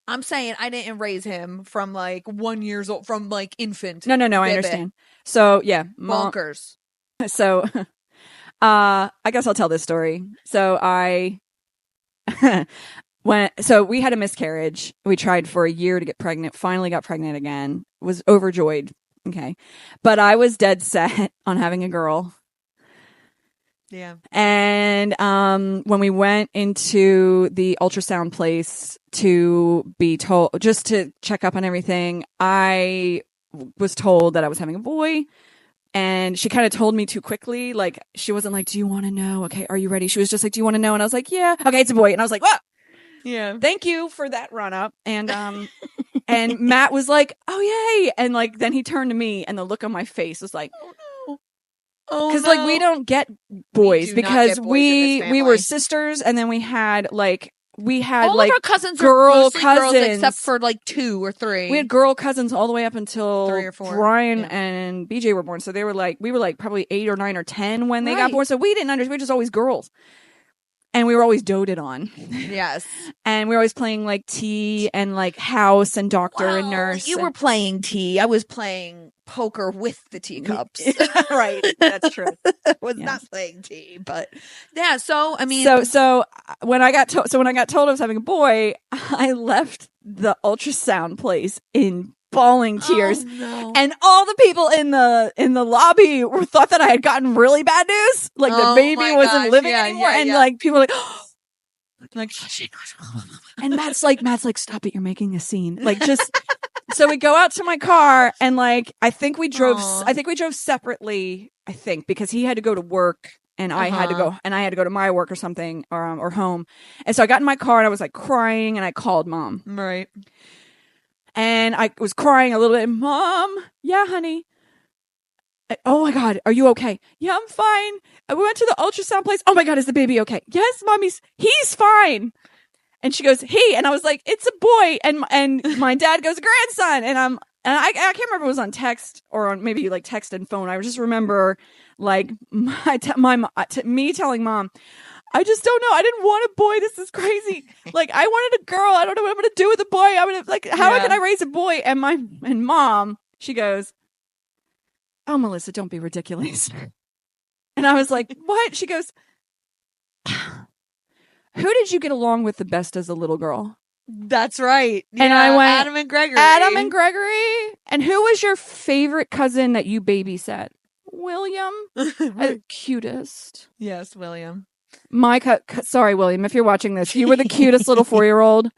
I'm saying I didn't raise him from 1 year old, from infant. No, I understand. So yeah, bonkers. So, I guess I'll tell this story. So we had a miscarriage. We tried for a year to get pregnant. Finally got pregnant again. Was overjoyed. Okay, but I was dead set on having a girl. Yeah. And when we went into the ultrasound place to be told, just to check up on everything, I was told that I was having a boy. And she kind of told me too quickly. She wasn't do you want to know? Okay, are you ready? She was just do you want to know? And I was like, yeah. Okay, it's a boy. And I was like, whoa. Yeah. Thank you for that run up. And and Matt was like, oh, yay. And then he turned to me, and the look on my face was like, oh, no. Because we don't get boys because we were sisters, and then we had all of our cousins girl are cousins girls except for 2 or 3. We had girl cousins all the way up until 3 or 4. Brian and BJ were born. So they were we were probably 8 or 9 or 10 when they got born. So we didn't understand. We were just always girls. And we were always doted on. Yes. And we were always playing tea and house and doctor and nurse. You were playing tea. I was playing poker with the teacups. Right. That's true. I was not playing tea, but yeah. So I mean, so when I got told I was having a boy, I left the ultrasound place in bawling tears. Oh, no. And all the people in the lobby thought that I had gotten really bad news, the baby wasn't living anymore. And people were and Matt's like, stop it, you're making a scene. Just So we go out to my car and like, I think we drove separately, because he had to go to work and I had to go to my work or something or home. And so I got in my car and I was like crying and I called Mom. Right. And I was crying a little bit. Mom, yeah, honey. Oh my God, are you okay? Yeah, I'm fine. We went to the ultrasound place. Oh my God, is the baby okay? Yes, Mommy's, he's fine. And she goes, he, and I was like, it's a boy. And my dad goes, grandson. And I can't remember if it was on text or on maybe like text and phone. I just remember like me telling Mom, I just don't know. I didn't want a boy. This is crazy. Like I wanted a girl. I don't know what I'm going to do with a boy. I'm going to like, how can I raise a boy? And Mom, she goes, oh, Melissa, don't be ridiculous. And I was like, what? She goes, who did you get along with the best as a little girl? That's right. And I went, Adam and Gregory. And who was your favorite cousin that you babysat? William. Cutest. Yes, William. Sorry, William, if you're watching this, you were the cutest little 4-year-old.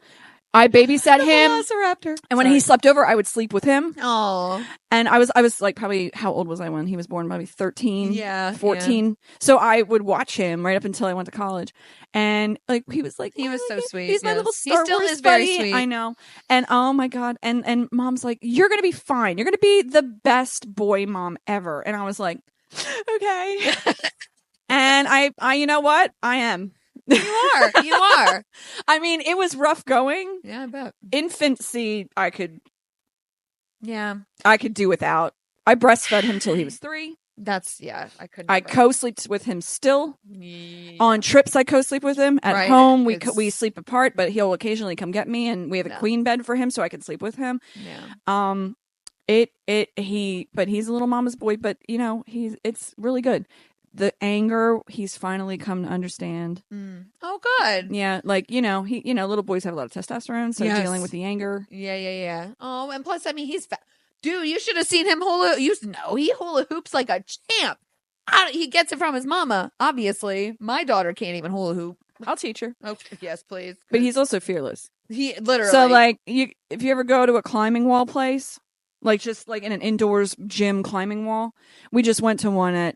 I babysat him. Velociraptor. And when he slept over, I would sleep with him. Oh. And I was like, probably, how old was I when he was born? Probably 13, 14. Yeah. So I would watch him right up until I went to college. And like, he was like, he was so sweet. He's my little Star Wars buddy. He still is very sweet. I know. And oh my God. And Mom's like, you're going to be fine. You're going to be the best boy mom ever. And I was like, okay. And I, you know what? I am. You are. I mean, it was rough going. Yeah, I bet. Infancy, I could do without. I breastfed him till he was 3. I couldn't. I co-slept with him still. Yeah. On trips, I co-sleep with him. At home, we sleep apart, but he'll occasionally come get me, and we have a queen bed for him, so I can sleep with him. Yeah. But he's a little mama's boy, but you know, it's really good. The anger, he's finally come to understand. Mm. Oh, good. Yeah, like, little boys have a lot of testosterone, so dealing with the anger. Yeah. Oh, and plus, I mean, he's fat. Dude, you should have seen him he hula hoops like a champ. He gets it from his mama, obviously. My daughter can't even hula hoop. I'll teach her. Okay, yes, please. But he's also fearless. He literally. So, like, if you ever go to a climbing wall place, like just like in an indoors gym climbing wall, we just went to one at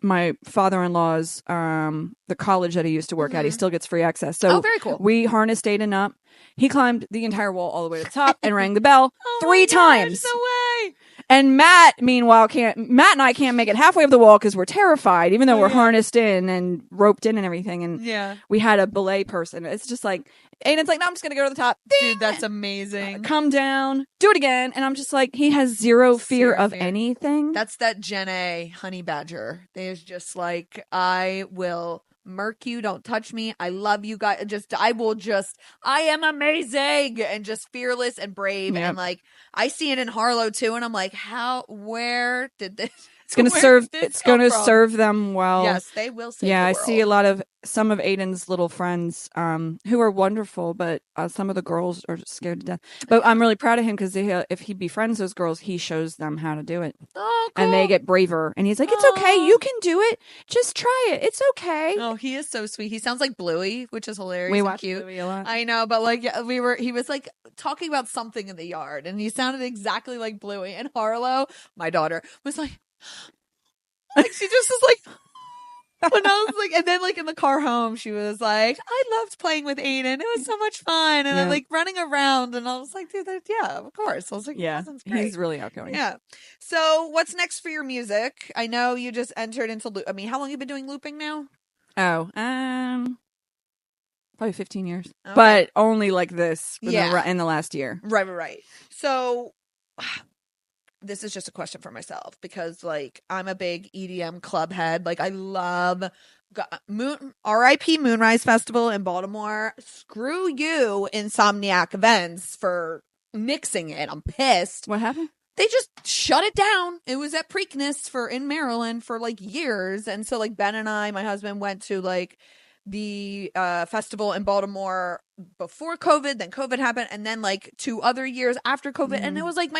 my father-in-law's the college that he used to work at. He still gets free access. So very cool. We harnessed Aiden up. He climbed the entire wall all the way to the top and rang the bell 3 times. No way. And Matt, meanwhile, and I can't make it halfway up the wall because we're terrified, even though we're harnessed in and roped in and everything. And we had a belay person. It's just like, Aiden's like, no, I'm just going to go to the top. Dude, that's amazing. Come down, do it again. And I'm just like, he has zero fear of anything. That's that Gen A honey badger. There's just like, I will murk you, don't touch me, I love you guys, I am amazing, and just fearless and brave. And like, I see it in Harlow too, and I'm like, where did this It's going to serve them well. Yes, they will save the I world. see some of Aiden's little friends who are wonderful, but some of the girls are scared to death. But I'm really proud of him because if he befriends those girls, he shows them how to do it. Oh, cool. And they get braver. And he's like, it's okay. You can do it. Just try it. It's okay. Oh, he is so sweet. He sounds like Bluey, which is hilarious. We watch cute. Bluey a lot. I know, but like he was like talking about something in the yard, and he sounded exactly like Bluey. And Harlow, my daughter, was like she just was like, when I was like, and then like in the car home, she was like, I loved playing with Aiden. It was so much fun. And I'm like running around, and I was like, dude, of course. I was like, that sounds great. He's really outgoing. Yeah. So what's next for your music? I know you just entered into how long have you been doing looping now? Oh, probably 15 years, but only like this in the last year. Right. So this is just a question for myself because like I'm a big EDM club head. Like I love RIP Moonrise Festival in Baltimore. Screw you, Insomniac Events, for nixing it. I'm pissed. What happened? They just shut it down. It was at Preakness in Maryland for like years. And so like Ben and my husband, went to like the festival in Baltimore before COVID, then COVID happened, and then like 2 other years after COVID. And it was like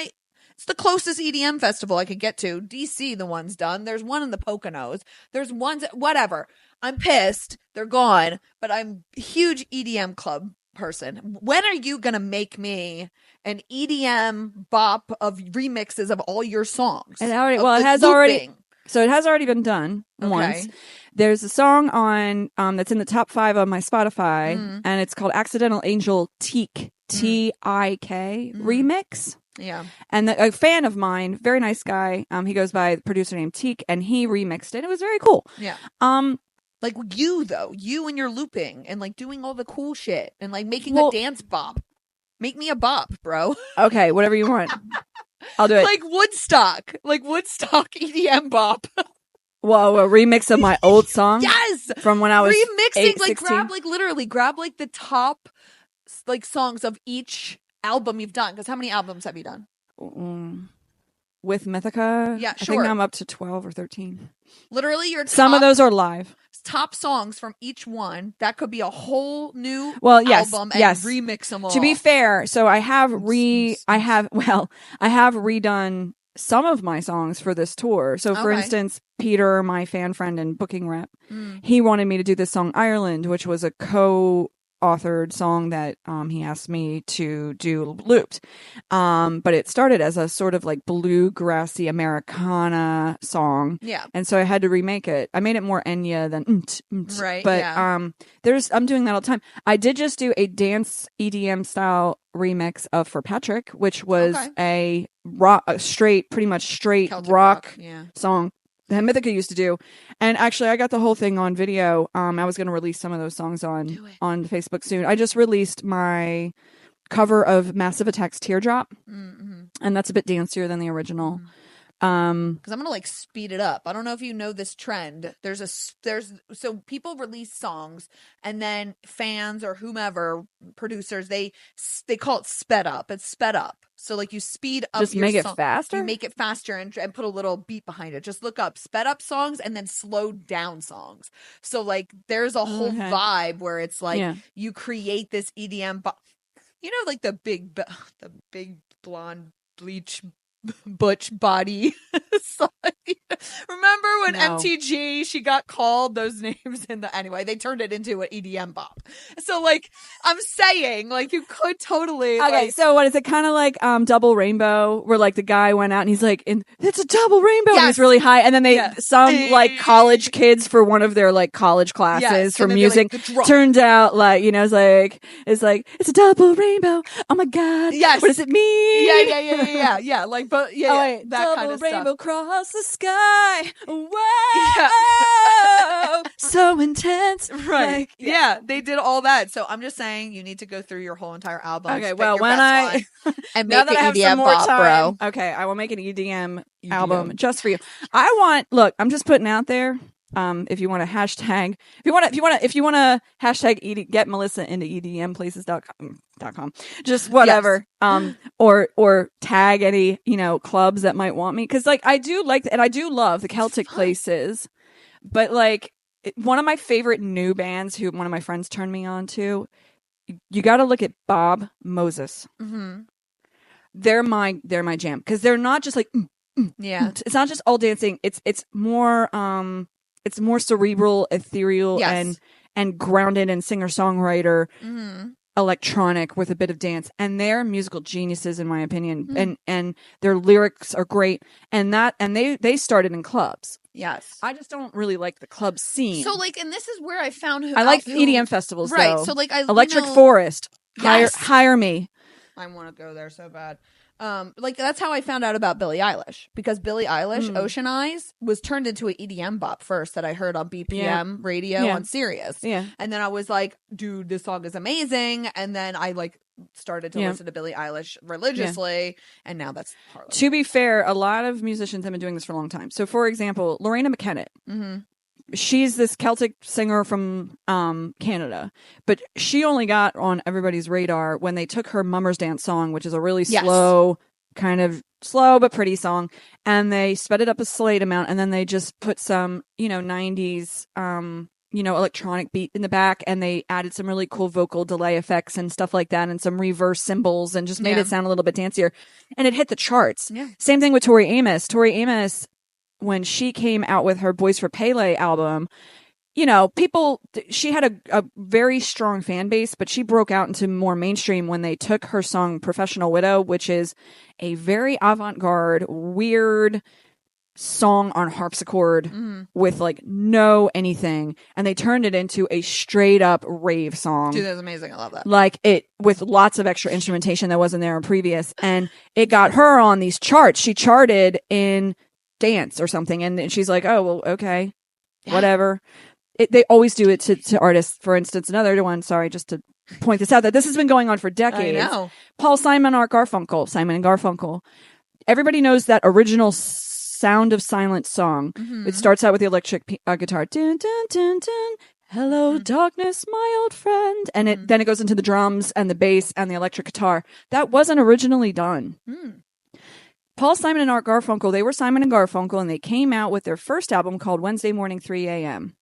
it's the closest EDM festival I could get to. DC, the one's done. There's one in the Poconos. There's ones, whatever. I'm pissed. They're gone. But I'm a huge EDM club person. When are you gonna make me an EDM bop of remixes of all your songs? It has already been done once. Okay. There's a song on that's in the top 5 on my Spotify, and it's called Accidental Angel Teak, T-I-K remix. Yeah. And a fan of mine, very nice guy, he goes by the producer named Teak, and he remixed it. It was very cool. Yeah. Like you and your looping and like doing all the cool shit and like making a dance bop. Make me a bop, bro. Okay, whatever you want. I'll do it. Like Woodstock EDM bop. Whoa, a remix of my old song? Yes! From when I was remixing, 8, like 16. grab like the top like songs of each album you've done. Because how many albums have you done? With Mythica? Yeah, I sure. think I'm up to 12 or 13. Literally your some of those are live. Top songs from each one. That could be a whole new album and remix them all. To be fair, so I have redone some of my songs for this tour. So for instance, Peter, my fan friend and booking rep, he wanted me to do this song Ireland, which was a co-authored song that he asked me to do looped. But it started as a sort of like bluegrassy Americana song. Yeah. And so I had to remake it. I made it more Enya than right. But yeah. I'm doing that all the time. I did just do a dance EDM style remix of For Patrick, which was a pretty much straight Celtic rock yeah. song that Mythica used to do. And actually I got the whole thing on video. I was going to release some of those songs on Facebook soon. I just released my cover of Massive Attack's Teardrop. And that's a bit dancier than the original. Because I'm gonna like speed it up. I don't know if you know this trend. So people release songs and then fans or whomever producers they call it sped up. It's sped up. So like you speed up, just make it faster. You make it faster and put a little beat behind it. Just look up sped up songs and then slowed down songs. So like there's a whole vibe where it's like you create this EDM, like the big blonde bleach butch body. Remember when MTG she got called those names anyway they turned it into an EDM bop. So like I'm saying like you could totally so what is it kind of like Double Rainbow where like the guy went out and he's like it's a double rainbow and he's really high and then some like college kids for one of their like college classes for music turned out like it's like it's a double rainbow, oh my god, what does it mean? Yeah like but that double kind of rainbow stuff. Across the sky, whoa, so intense, right? Like, they did all that. So I'm just saying, you need to go through your whole entire album. Okay, well, when I and now make that I have EDM some more bop, time, bro. Okay, I will make an EDM album just for you. Look, I'm just putting out there. If you want to hashtag, if you want to hashtag get Melissa into EDMplaces.com, just whatever. Or tag any, clubs that might want me. Cause like, I do like, and I do love the Celtic places, but like one of my favorite new bands who one of my friends turned me on to, you got to look at Bob Moses. They're my jam. Cause they're not just like, it's not just all dancing. It's more cerebral, ethereal, and grounded in singer-songwriter, electronic with a bit of dance. And they're musical geniuses, in my opinion. And their lyrics are great. And they started in clubs. Yes. I just don't really like the club scene. So like, and this is where I found I like EDM festivals, right? Though. So like, Electric Forest, hire me. I want to go there so bad. Like that's how I found out about Billie Eilish, because Billie Eilish, Ocean Eyes, was turned into an EDM bop first that I heard on BPM radio on Sirius. Yeah. And then I was like, dude, this song is amazing. And then I like started to listen to Billie Eilish religiously. And now that's Harlem. To be fair, a lot of musicians have been doing this for a long time. So for example, Lorena McKennitt. She's this Celtic singer from Canada, but she only got on everybody's radar when they took her Mummers Dance song, which is a really slow but pretty song, and they sped it up a slight amount, and then they just put some 90s electronic beat in the back, and they added some really cool vocal delay effects and stuff like that, and some reverse cymbals, and just made it sound a little bit dancier, and it hit the charts. Same thing with Tori Amos. When she came out with her Boys for Pele album, you know, she had a very strong fan base, but she broke out into more mainstream when they took her song Professional Widow, which is a very avant-garde, weird song on harpsichord with like no anything, and they turned it into a straight up rave song. Dude, that's amazing. I love that. Like it with lots of extra instrumentation that wasn't there in previous, and it got her on these charts. She charted in dance or something, and she's like, oh well, okay, whatever. They always do it to artists. For instance, another one, sorry, just to point this out, that this has been going on for decades. I know. Paul Simon, Art Garfunkel, Simon and Garfunkel. Everybody knows that original Sound of Silence song. It starts out with the electric guitar. Dun, dun, dun, dun. Hello, darkness, my old friend. And then it goes into the drums and the bass and the electric guitar. That wasn't originally done. Paul Simon and Art Garfunkel, they were Simon and Garfunkel, and they came out with their first album called Wednesday Morning 3 a.m.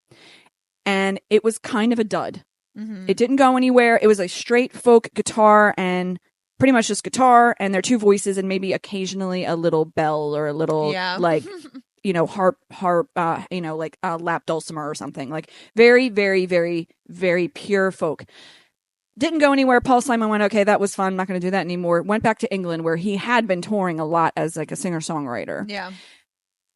And it was kind of a dud. It didn't go anywhere. It was a straight folk guitar and pretty much just guitar and their two voices and maybe occasionally a little bell or a little like, you know, harp, you know, like a lap dulcimer or something. Like very, very, very, very pure folk. Didn't go anywhere. Paul Simon went, okay, that was fun. I'm not going to do that anymore. Went back to England where he had been touring a lot as like a singer-songwriter. Yeah.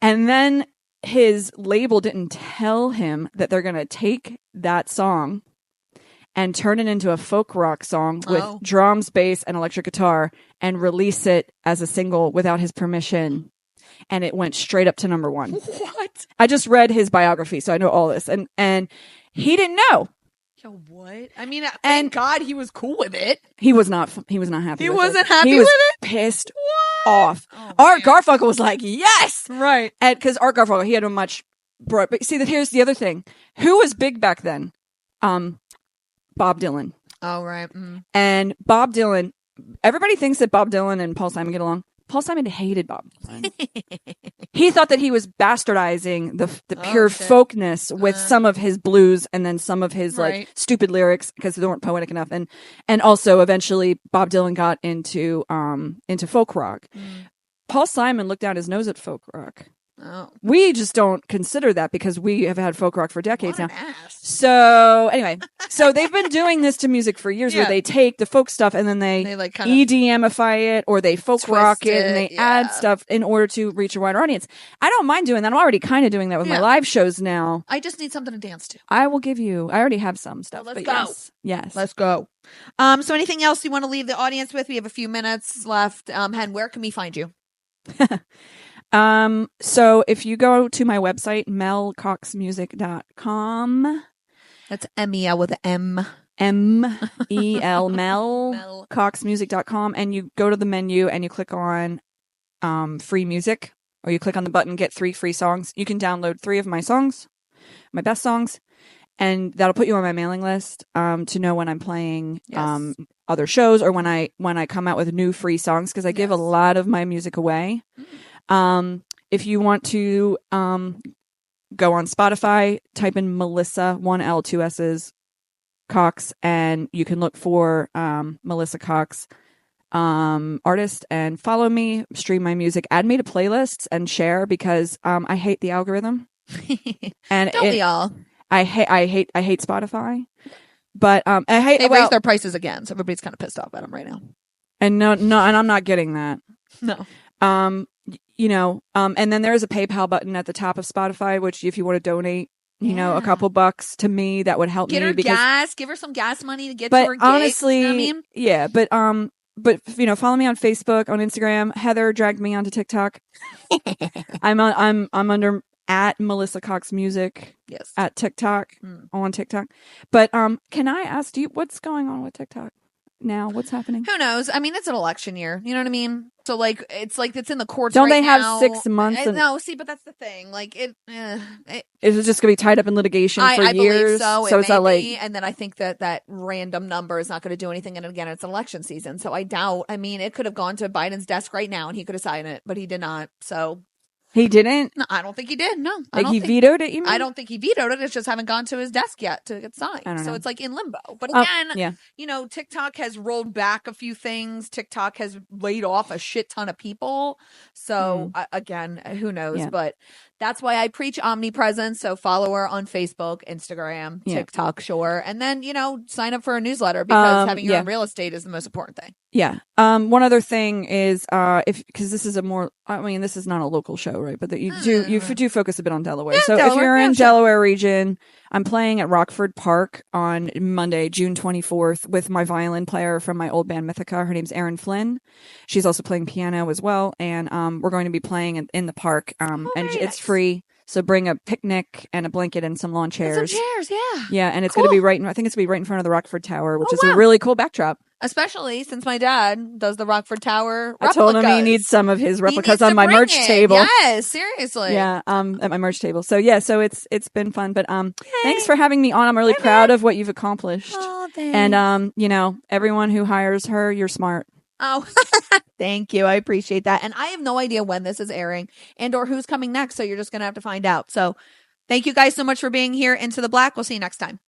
And then his label didn't tell him that they're going to take that song and turn it into a folk rock song with drums, bass, and electric guitar and release it as a single without his permission. And it went straight up to number 1. What? I just read his biography, so I know all this. And he didn't know. Yo, what? I mean, thank God he was cool with it. He was not happy. He with wasn't it. happy he with was it? Pissed What? off. Oh, Art Garfunkel was like, yes! Right. And because Art Garfunkel, he had a much broad, but see that here's the other thing. Who was big back then? Bob Dylan. Oh, right. And Bob Dylan, everybody thinks that Bob Dylan and Paul Simon get along. Paul Simon hated Bob Dylan. He thought that he was bastardizing the pure folkness with some of his blues and then some of his like stupid lyrics because they weren't poetic enough. And also eventually Bob Dylan got into folk rock. Paul Simon looked down his nose at folk rock. Oh. We just don't consider that because we have had folk rock for decades now. Ass. So anyway, so they've been doing this to music for years where they take the folk stuff and then they like kind EDMify it or they folk rock it and they add stuff in order to reach a wider audience. I don't mind doing that. I'm already kind of doing that with my live shows now. I just need something to dance to. I will give you. I already have some stuff. Let's go. Yes. Let's go. So anything else you want to leave the audience with? We have a few minutes left. Hen, where can we find you? So if you go to my website, melcoxmusic.com. That's M-E-L with an M. M-E-L, Mel, coxmusic.com, and you go to the menu and you click on free music, or you click on the button, get 3 free songs. You can download 3 of my songs, my best songs, and that'll put you on my mailing list to know when I'm playing other shows or when I come out with new free songs, because I give a lot of my music away. If you want to go on Spotify, type in Melissa, 1 L, 2 S's, Cox, and you can look for Melissa Cox artist and follow me, stream my music, add me to playlists, and share, because I hate the algorithm. And don't we all? I hate Spotify, but they raised their prices again, so everybody's kind of pissed off at them right now. And no, and I'm not getting that. No. You know, and then there is a PayPal button at the top of Spotify, which if you want to donate, you know, a couple bucks to me, that would help me. Get her gas, give her some gas money to get to her gigs. Honestly, you know what I mean? Yeah, but you know, follow me on Facebook, on Instagram. Heather dragged me onto TikTok. I'm under at Melissa Cox Music. Yes. At TikTok, on TikTok. But can I ask you what's going on with TikTok now? What's happening? Who knows? I mean, it's an election year. You know what I mean? So it's in the courts. Don't right they have now. 6 months? No, see, but that's the thing. Like is it just gonna be tied up in litigation for years? I believe so. So it's not like, and then I think that random number is not going to do anything. And again, it's election season, so I doubt. I mean, it could have gone to Biden's desk right now, and he could have signed it, but he did not. So. He didn't? No, I don't think he did. No. Like he vetoed it, you mean? I don't think he vetoed it. It's just haven't gone to his desk yet to get signed. So it's like in limbo. But again, you know, TikTok has rolled back a few things. TikTok has laid off a shit ton of people. So again, who knows? Yeah. But That's why I preach omnipresence. So follow her on Facebook, Instagram, TikTok, sure. And then, sign up for a newsletter because having your own real estate is the most important thing. Yeah. One other thing is, because this is this is not a local show, right? But you do focus a bit on Delaware. So Delaware, if you're in Delaware region, I'm playing at Rockford Park on Monday, June 24th with my violin player from my old band Mythica. Her name's Erin Flynn. She's also playing piano as well. And, we're going to be playing in the park. It's free. So bring a picnic and a blanket and some lawn chairs. And some chairs, yeah. Yeah, and it's going to be I think it's going to be right in front of the Rockford Tower, which is a really cool backdrop. Especially since my dad does the Rockford Tower replicas. I told him he needs some of his replicas on my merch table. Yes, seriously. Yeah, at my merch table. So yeah, it's been fun. But thanks for having me on. I'm really proud of what you've accomplished. Oh, thanks. And everyone who hires her, you're smart. Oh, thank you. I appreciate that. And I have no idea when this is airing and or who's coming next. So you're just going to have to find out. So thank you guys so much for being here. Into the Black. We'll see you next time.